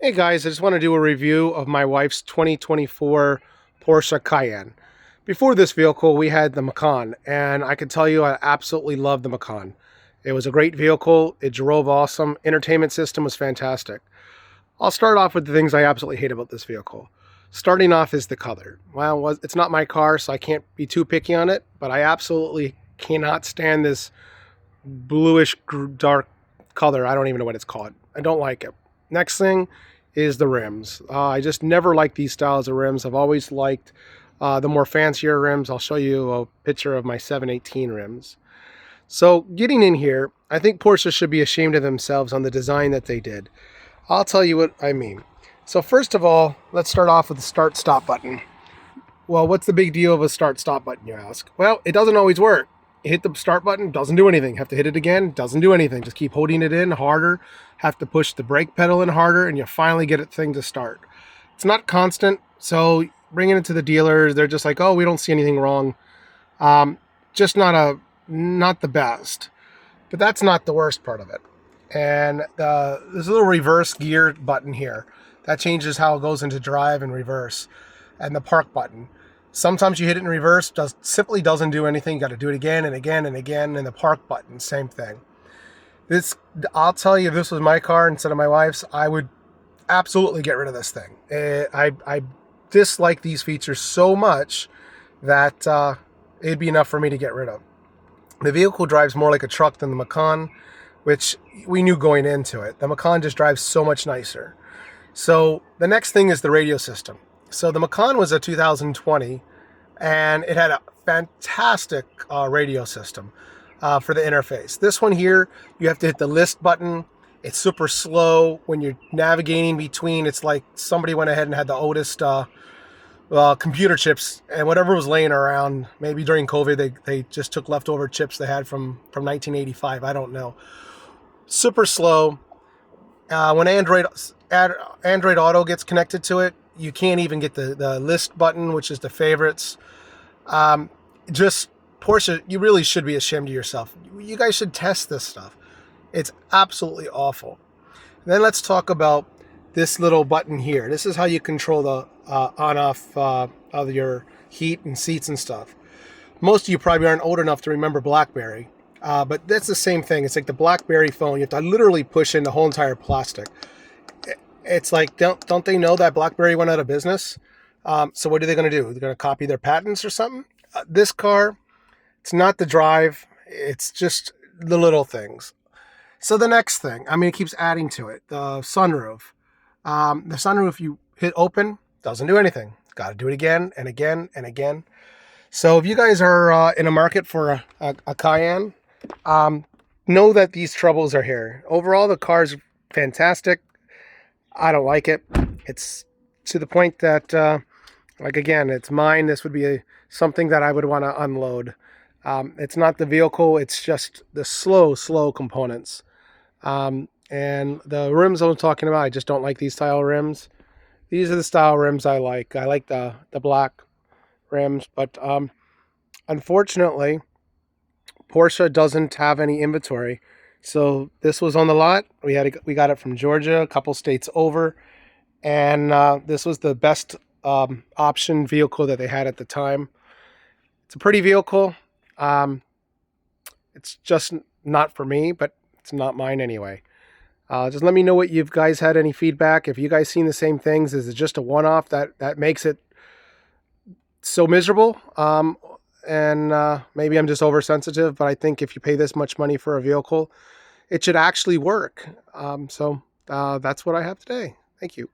Hey guys, I just want to do a review of my wife's 2024 Porsche Cayenne. Before this vehicle, we had the Macan, and I can tell you I absolutely love the Macan. It was a great vehicle, it drove awesome, entertainment system was fantastic. I'll start off with the things I absolutely hate about this vehicle. Starting off is the color. Well, it's not my car, so I can't be too picky on it, but I absolutely cannot stand this bluish dark color. I don't even know what it's called. I don't like it. Next thing is the rims. I just never liked these styles of rims. I've always liked the more fancier rims. I'll show you a picture of my 718 rims. So getting in here, I think Porsche should be ashamed of themselves on the design that they did. I'll tell you what I mean. So first of all, let's start off with the start stop button. Well, what's the big deal of a start stop button, you ask? Well, it doesn't always work. You hit the start button, doesn't do anything. Have to hit it again, doesn't do anything. Just keep holding it in harder, have to push the brake pedal in harder, and you finally get it thing to start. It's not constant, so bringing it to the dealers, they're just like, oh, we don't see anything wrong. Just not the best. But that's not the worst part of it. And there's a little reverse gear button here. That changes how it goes into drive and reverse. And the park button. Sometimes you hit it in reverse, simply doesn't do anything. You got to do it again and again and again. And the park button, same thing. I'll tell you, if this was my car instead of my wife's, I would absolutely get rid of this thing. I dislike these features so much that it'd be enough for me to get rid of. The vehicle drives more like a truck than the Macan, which we knew going into it. The Macan just drives so much nicer. So the next thing is the radio system. So the Macan was a 2020, and it had a fantastic radio system for the interface. This one here, you have to hit the list button. It's super slow. When you're navigating between, it's like somebody went ahead and had the oldest computer chips, and whatever was laying around, maybe during COVID, they just took leftover chips they had from 1985. I don't know. Super slow. When Android Auto gets connected to it, you can't even get the list button, which is the favorites. Just Porsche, you really should be ashamed of yourself. You guys should test this stuff. It's absolutely awful. Then let's talk about this little button here. This is how you control the on-off of your heat and seats and stuff. Most of you probably aren't old enough to remember BlackBerry, but that's the same thing. It's like the BlackBerry phone. You have to literally push in the whole entire plastic. It's like, don't they know that BlackBerry went out of business? So what are they going to do? They're going to copy their patents or something? This car, it's not the drive. It's just the little things. So the next thing, I mean, it keeps adding to it. The sunroof. The sunroof, you hit open, doesn't do anything. Got to do it again and again and again. So if you guys are in a market for a Cayenne, know that these troubles are here. Overall, the car's fantastic. I don't like it. It's to the point that, like again, it's mine. This would be something that I would want to unload. It's not the vehicle. It's just the slow components. And the rims I'm talking about, I just don't like these style rims. These are the style rims I like. I like the black rims, but unfortunately, Porsche doesn't have any inventory. So this was on the lot. We got it from Georgia, a couple states over, and this was the best option vehicle that they had at the time. It's a pretty vehicle. It's just not for me, but it's not mine anyway. Just let me know what you guys had any feedback. If you guys seen the same things, is it just a one-off that makes it so miserable? And maybe I'm just oversensitive, but I think if you pay this much money for a vehicle, it should actually work. So that's what I have today. Thank you.